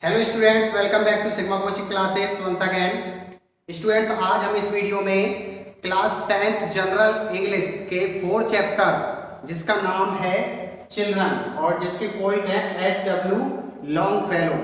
Hello students, welcome back to Sigma coaching classes once again. Students, आज हम इस video में क्लास 10th जनरल इंग्लिश के 4th chapter जिसका नाम है चिल्ड्रन और जिसके पोइट है H.W. लॉन्गफेलो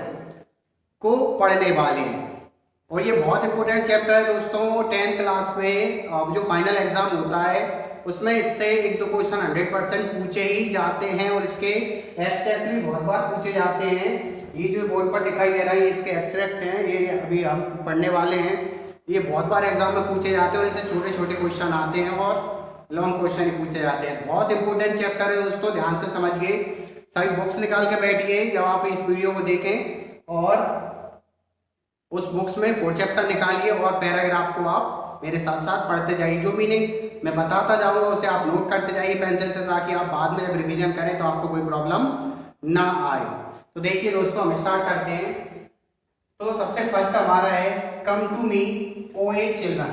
को पढ़ने वाले हैं। और ये बहुत इंपॉर्टेंट चैप्टर है दोस्तों। 10th क्लास में जो फाइनल एग्जाम होता है उसमें इससे एक दो क्वेश्चन 100% पूछे ही जाते हैं और इसके एक्सट्रैक्ट भी बहुत बार पूछे जाते हैं। ये जो बोर्ड पर दिखाई दे रहा है ये इसके एक्सट्रैक्ट हैं, ये अभी हम पढ़ने वाले हैं। ये बहुत बार एग्जाम में पूछे जाते हैं और इससे छोटे छोटे क्वेश्चन आते हैं और लॉन्ग क्वेश्चन ही पूछे जाते हैं। बहुत इंपॉर्टेंट चैप्टर है दोस्तों, ध्यान से समझिए। सभी बुक्स निकाल के बैठिए जब आप इस वीडियो को देखें और उस बुक्स में 4 चैप्टर निकालिए और पैराग्राफ को आप मेरे साथ साथ पढ़ते जाइए। जो मीनिंग मैं बताता जाऊंगा उसे आप नोट करते जाइए पेंसिल से, ताकि आप बाद में जब रिवीजन करें तो आपको कोई प्रॉब्लम ना आए। तो देखिए दोस्तों, हम स्टार्ट करते हैं। तो सबसे फर्स्ट हमारा है come to me O ye children.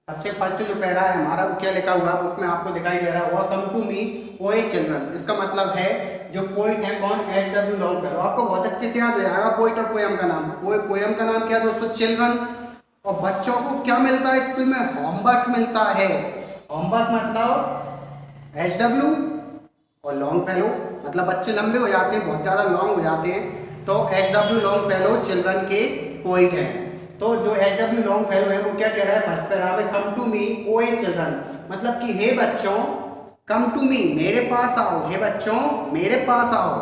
सबसे फर्स्ट जो पैरा है हमारा वो क्या लिखा हुआ है बुक में आपको दिखाई दे रहा होगा, कम to me O ye children. इसका मतलब है जो पोइट है कौन, H.W. लॉन्गफेलो। आपको बहुत अच्छे से याद हो जाएगा पोइट और पोएम का नाम। पोएम का नाम क्या दोस्तों, चिल्ड्रन। और बच्चों को क्या मिलता है स्कूल में, होमवर्क मिलता है। होमवर्क मतलब H.W. और लॉन्गफेलो मतलब बच्चे लंबे हो जाते हैं, बहुत ज्यादा लॉन्ग हो जाते हैं, तो H.W. लॉन्गफेलो चिल्ड्रन के पोइट हैं। तो जो H.W. लॉन्गफेलो है वो क्या कह रहा है फर्स्ट पैरा में, कम to me O ye children, मतलब कि हे बच्चों कम टू मी, मेरे पास आओ, हे बच्चों मेरे पास आओ।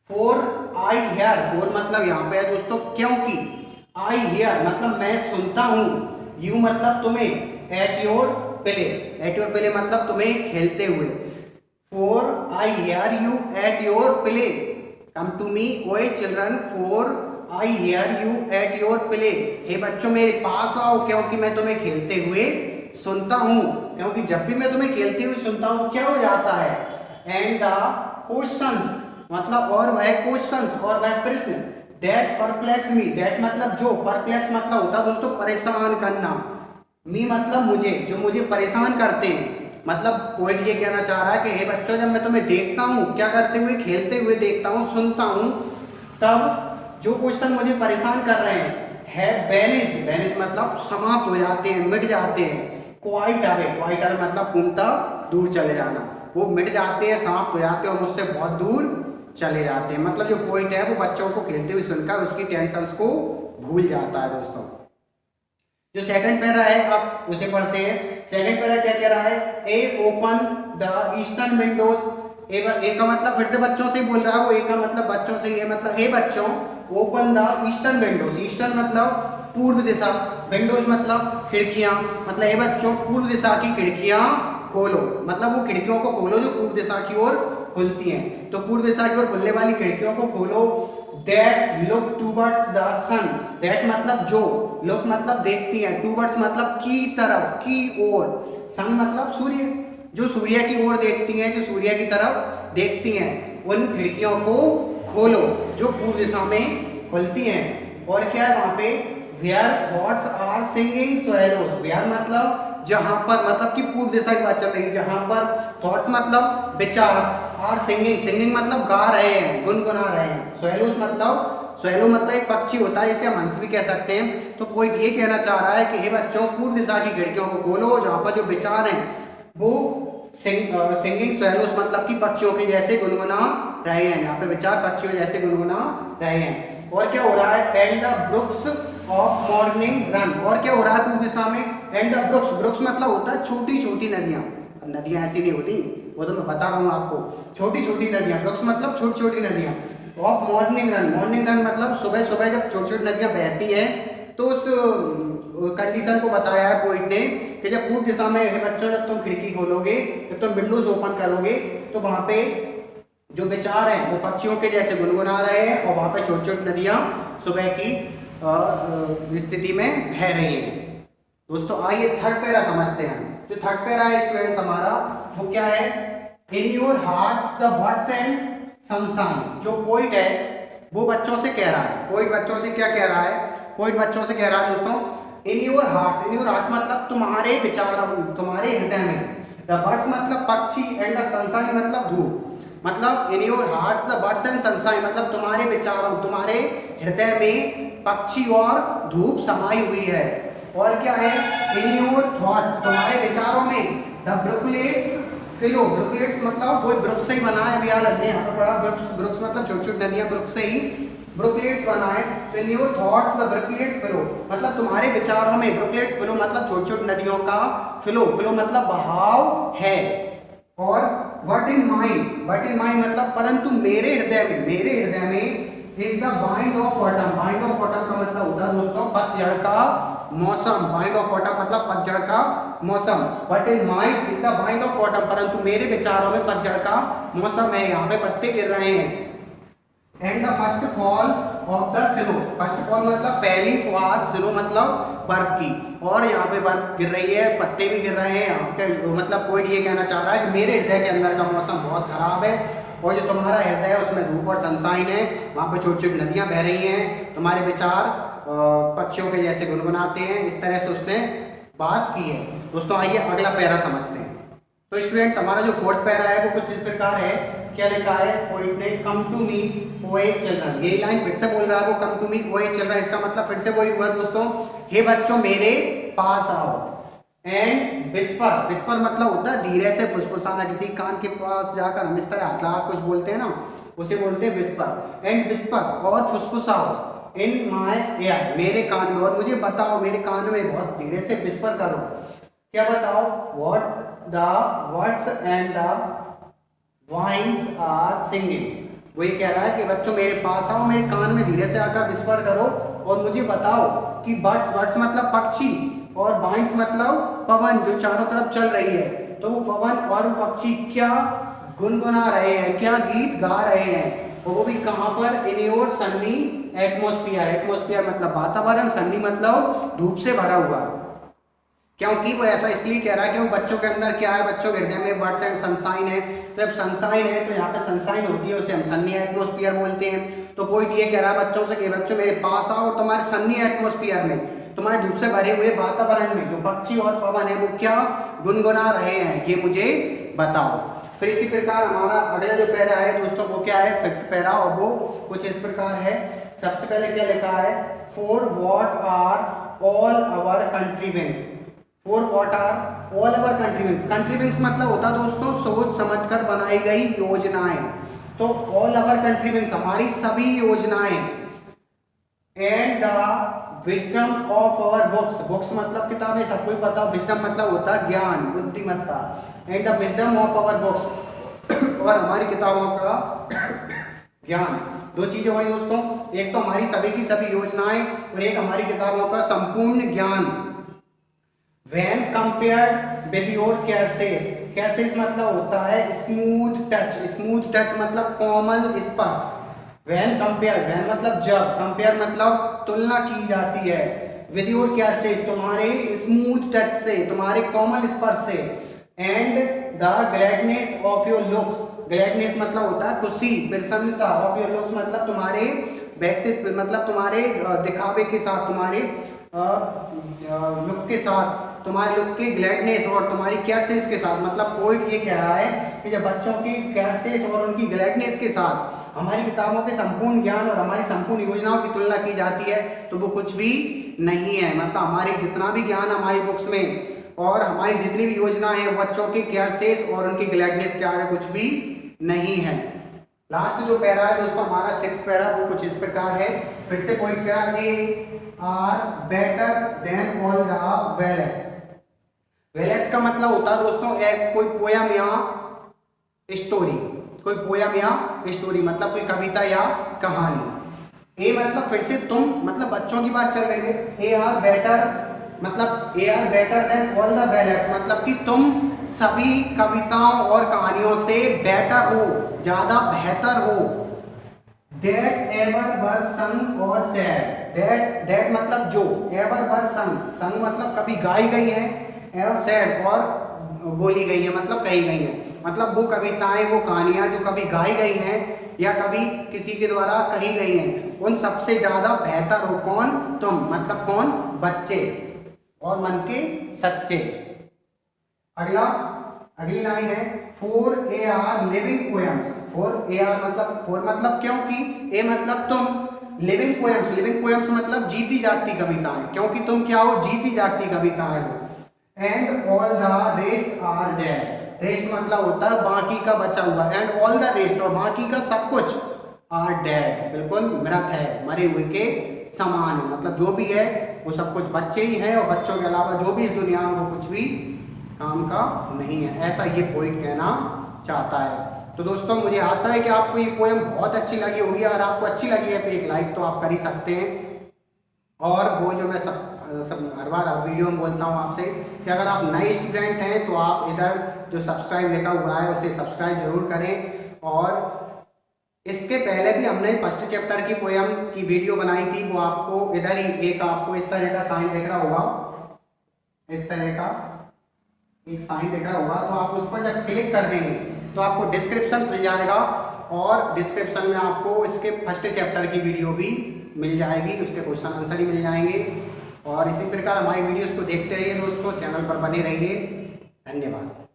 फोर आई हियर, फोर मतलब यहाँ पे है दोस्तों क्योंकि, आई हियर मतलब मैं सुनता हूँ, यू मतलब तुम्हें, at your play, at your play मतलब तुम्हें खेलते हुए। For I hear you at your play, come to me O ye children, for I hear you at your play, हे बच्चों मेरे पास आओ क्योंकि मैं तुम्हें खेलते हुए सुनता हूं। क्योंकि जब भी मैं तुम्हें खेलते हुए सुनता हूं तो क्या हो जाता है, एंड द क्वेश्चंस मतलब और वह क्वेश्चंस और वह प्रश्न, दैट परप्लेक्स मी, दैट मतलब जो, परप्लेक्स मतलब होता है दोस्तों परेशान करना, मी मतलब मुझे, जो मुझे परेशान करते हैं। मतलब पोएट ये कहना चाह रहा है कि हे बच्चों जब मैं तुम्हें देखता हूँ क्या करते हुए, खेलते हुए देखता हूँ, सुनता हूँ, तब जो क्वेश्चन मुझे परेशान कर रहे हैं बैनिश्ड, बैनिश मतलब समाप्त हो जाते हैं, मिट जाते हैं। क्वाइट अवे, क्वाइट अवे मतलब पूर्णतः दूर चले जाना, वो मिट जाते हैं, समाप्त हो जाते हैं और मुझसे बहुत दूर चले जाते हैं। मतलब जो पोइट है वो बच्चों को खेलते हुए सुनकर उसकी टेंशन्स को भूल जाता है दोस्तों। जो सेकंड पैरा है आप उसे पढ़ते हैं। सेकंड पैरा क्या कह रहा है, ए ओपन द ईस्टर्न विंडोज, ए का मतलब फिर से बच्चों से बोल रहा है वो, ए का मतलब बच्चों से, ये मतलब हे बच्चों open the eastern Windows, eastern मतलब पूर्व दिशा, विंडोज मतलब खिड़कियां, मतलब हे बच्चों पूर्व दिशा की खिड़कियां खोलो, मतलब वो खिड़कियों को खोलो जो पूर्व दिशा की ओर खुलती हैं। तो पूर्व दिशा की ओर खुलने वाली खिड़कियों को खोलो। That look towards the sun, that मतलब जो, लुक मतलब देखती हैं, टूवर्ड्स मतलब की तरफ, की ओर, सन मतलब सूर्य, जो सूर्य की ओर देखती हैं, जो सूर्य की तरफ देखती हैं, उन खिड़कियों को खोलो जो पूर्व दिशा में खुलती हैं। और क्या है वहां पे, where thoughts are singing swallows, where मतलब जहां पर, मतलब कि पूर्व दिशा की बात चल रही है, जहां पर थॉट्स मतलब विचार, आर सिंगिंग, सिंगिंग मतलब गा रहे हैं, गुनगुना रहे हैं, स्वेलोज मतलब, स्वेलो मतलब एक पक्षी होता है, इसे हम हंस भी कह सकते हैं। तो पोइट ये कहना चाह रहा है कि हे बच्चों पूर्व दिशा की खिड़कियों को खोलो जहां पर जो विचार हैं वो सिंगिंग स्वेलोस मतलब कि पक्षियों के जैसे गुनगुना रहे हैं, यहाँ पे विचार पक्षियों जैसे गुनगुना रहे हैं। और क्या हो रहा है, and the brooks of morning run, और क्या हो रहा है पूर्व दिशा में, एंड द ब्रुक्स, ब्रुक्स मतलब होता है छोटी छोटी नदियां, नदियां ऐसी नहीं होती, वो तो मैं बता रहा हूँ आपको, छोटी छोटी नदियां, ब्रुक्स मतलब छोटी छोटी नदियां, of morning run, morning run मतलब सुबह सुबह जब छोटी छोटी नदियां बहती हैं, तो उस कंडीशन को बताया है पोइट ने कि जब पूर्व दिशा में बच्चों जब तुम खिड़की खोलोगे, जब तुम विंडोज ओपन करोगे तो वहां पे जो विचार हैं वो पक्षियों के जैसे गुनगुना रहे हैं और वहां पे छोटी छोटी नदियां सुबह की स्थिति में बह रही हैं। दोस्तों आइए थर्ड पैरा समझते हैं। जो थर्ड पैरा है स्टूडेंट्स हमारा वो क्या है, in your hearts the birds and sunshine. जो पोइट है वो बच्चों से कह रहा है, पोइट बच्चों से क्या कह रहा है, पोइट बच्चों से कह रहा है दोस्तों, in your hearts, in your hearts मतलब तुम्हारे विचार, तुम्हारे हृदय में, द बर्ड्स मतलब पक्षी, एंड द सनशाइन मतलब धूप, मतलब in your hearts the birds and sunshine, मतलब तुम्हारे विचारों, तुम्हारे हृदय में पक्षी और धूप समाई हुई है। और क्या है, इन योर थॉट्स, तुम्हारे विचारों में द ब्रुकलेट्स फ्लो, ब्रुकलेट्स मतलब कोई ब्रुक से ही बना है, अभी हमने यहाँ पर पढ़ा ब्रुक्स मतलब छोटी छोटी नदियां, ब्रुक से ही ब्रुकलेट्स बना है। तो in your thoughts the brooklets flow, मतलब तुम्हारे विचारों में ब्रुकलेट्स फ्लो मतलब छोटी छोटी नदियों का फ्लो, फ्लो मतलब बहाव है। और व्हाट इन माइंड मतलब परंतु मेरे हृदय में is the bind of autumn, bind of autumn का मतलब होता है दोस्तों पतझड़ का मौसम, बाइंड ऑफ ऑटम मतलब पतझड़ का मौसम। What in mind is the bind of autumn, परंतु मेरे विचारों में पतझड़ का मौसम है, यहाँ पे पत्ते गिर रहे हैं। And the first fall of the snow, first fall मतलब पहली फुहार, स्नो मतलब बर्फ की, और यहाँ पे बर्फ गिर रही है, पत्ते भी गिर रहे हैं यहाँ पे। मतलब कोई ये कहना चाह रहा है कि मेरे हृदय के अंदर का मौसम बहुत खराब है, और जो तुम्हारा हृदय है उसमें धूप और सनशाइन है, वहाँ पे छोटी छोटी नदियाँ बह रही हैं, तुम्हारे विचार पक्षियों के जैसे गुनगुनाते हैं। इस तरह से उसने बात की है। दोस्तों आइए अगला पैरा समझते हैं। तो स्टूडेंट्स हमारा जो फोर्थ पैरा है वो कुछ इस प्रकार है। क्या लिखा है पोइट ने, कम टू मी ओए चिल्ड्रन, ये लाइन फिर से बोल रहा है वो, कम टू मी ओए चिल्ड्रन, इसका मतलब फिर से वही हुआ दोस्तों, हे बच्चों मेरे पास आओ। एंड विस्पर, विस्पर मतलब होता है धीरे से फुसफुसाना, किसी कान के पास जाकर हम इस तरह हाथ लगा कुछ बोलते हैं ना, उसे बोलते हैं विस्पर। एंड विस्पर और फुसफुसाओ इन माय ईयर, मेरे कान में, और मुझे बताओ मेरे कान में बहुत धीरे से विस्पर करो। क्या बताओ, what the words and the winds are singing, वो ये कह रहा है कि बच्चों मेरे पास आओ, मेरे कान में धीरे से आकर विस्पर करो और मुझे बताओ कि बर्ड्स, बर्ड्स मतलब पक्षी, और वाइन्स मतलब पवन जो चारों तरफ चल रही है, तो वो पवन और वो पक्षी क्या गुनगुना रहे हैं, क्या गीत गा रहे हैं, और वो भी कहाँ पर, in your Sunny atmosphere, atmosphere मतलब वातावरण, सन्नी मतलब धूप से भरा हुआ। क्योंकि वो ऐसा इसलिए कह रहा है क्योंकि बच्चों के अंदर क्या है, बच्चों के हृदय में बर्ड्स एंड सनशाइन है, तो जब सनशाइन है तो यहाँ पे सनशाइन होती है, उसे हम सन्नी एटमॉस्फेयर बोलते हैं। तो पॉइंट ये कह रहा है बच्चों से कि बच्चों मेरे पास आओ और तुम्हारे सन्नी एटमॉस्फेयर में, तुम्हारे धूप से भरे हुए वातावरण में जो पक्षी और पवन है वो क्या गुनगुना रहे हैं, ये मुझे बताओ। फिर इसी प्रकार हमारा अगला जो पैरा है दोस्तों वो क्या है, फिफ्थ पैरा, और वो कुछ इस प्रकार है। सबसे पहले क्या लिखा है, for what are all our contributions, for what are all our contributions, contributions मतलब होता दोस्तों सोच समझकर बनाई गई योजनाएं, तो ऑल आवर कंट्रीब्यूशंस हमारी सभी योजनाएं, and the wisdom of our books, books मतलब किताबें, सबको पता, विजडम मतलब होता है ज्ञान, बुद्धिमत्ता, and the wisdom of our books, और हमारी किताबों का ज्ञान। दो चीजें हुई दोस्तों, एक तो हमारी सभी की सभी योजनाएं और एक हमारी किताबों का संपूर्ण ज्ञान। When compared with your cases, cases मतलब होता है स्मूथ टच, स्मूथ टच मतलब कोमल स्पर्श। When compared, when मतलब जब, compare मतलब तुलना की जाती है, with your cases तुम्हारे स्मूथ टच से, तुम्हारे कोमल स्पर्श से, and the gladness of your looks, gladness मतलब होता है खुशी, प्रसन्नता, of your looks मतलब तुम्हारे व्यक्तित्व, मतलब तुम्हारे दिखावे के साथ, तुम्हारे लुक के साथ, तुम्हारे लुक की ग्लैडनेस और तुम्हारी केयरसेस के साथ, मतलब पॉइंट ये कह रहा है कि जब बच्चों की केयरसेस और उनकी ग्लैडनेस के साथ हमारी किताबों के संपूर्ण ज्ञान और हमारी संपूर्ण योजनाओं की तुलना की जाती है तो वो कुछ भी नहीं है। मतलब हमारी जितना भी ज्ञान हमारी बुक्स में और हमारी जितनी भी योजना है बच्चों के केयरसेस और उनकी ग्लैडनेस के आगे कुछ भी नहीं है। लास्ट जो पैरा है दोस्तों हमारा सिक्स्थ पैरा, वो कुछ इस प्रकार है। फिर से पॉइंट क्या है, ye are better than all the ballads. Ballads का मतलब होता है दोस्तों एक कोई पोयम या स्टोरी, कोई पोयम या स्टोरी मतलब कोई कविता या कहानी। ए मतलब फिर से तुम, मतलब बच्चों की बात चल रही है। ए आर बेटर मतलब ye are better than all the ballads मतलब कि तुम सभी कविताओं और कहानियों से बेटर हो, ज्यादा बेहतर हो। That ever were sung or said, that मतलब जो, ever were sung, sung मतलब कभी गाई गई है, ever said और बोली गई है मतलब कही गई है, मतलब वो कविताएं वो कहानियां जो कभी गाई गई हैं या कभी किसी के द्वारा कही गई हैं उन सबसे ज्यादा बेहतर हो कौन, तुम मतलब कौन, बच्चे और मन के सच्चे। अगली लाइन है 4 AR लिविंग पोएम्स। फोर मतलब क्योंकि ए मतलब तुम, लिविंग पोएम्स मतलब जीती जागती कविताएं, क्योंकि तुम क्या हो, जीती जागती कविताएं हो। And all the rest are dead, rest मतलब होता है बाकी का बचा हुआ, एंड ऑल द रेस्ट और बाकी का सब कुछ, आर डेड बिल्कुल मृत है, मरे हुए के समान है, मतलब जो भी है वो सब कुछ बच्चे ही हैं, और बच्चों के अलावा जो भी इस दुनिया में वो कुछ भी काम का नहीं है, ऐसा ये पोइट कहना चाहता है। तो दोस्तों मुझे आशा है कि आपको ये पोएम बहुत अच्छी लगी होगी। अगर आपको अच्छी लगी है तो एक लाइक तो आप कर ही सकते हैं। और वो जो मैं सब हर बार वीडियो में बोलता हूँ आपसे कि अगर आप नए स्टूडेंट हैं तो आप इधर जो सब्सक्राइब लिखा हुआ है उसे सब्सक्राइब जरूर करें। और इसके पहले भी हमने फर्स्ट चैप्टर की पोएम की वीडियो बनाई थी, वो आपको इधर ही एक आपको इस तरह का साइन दिख रहा होगा, इस तरह का एक साइन दिख रहा होगा, तो आप उस पर जब क्लिक कर देंगे तो आपको डिस्क्रिप्शन मिल जाएगा, और डिस्क्रिप्शन में आपको इसके फर्स्ट चैप्टर की वीडियो भी मिल जाएगी, उसके क्वेश्चन आंसर ही मिल जाएंगे। और इसी प्रकार हमारी वीडियोस को देखते रहिए दोस्तों, चैनल पर बने रहिए। धन्यवाद।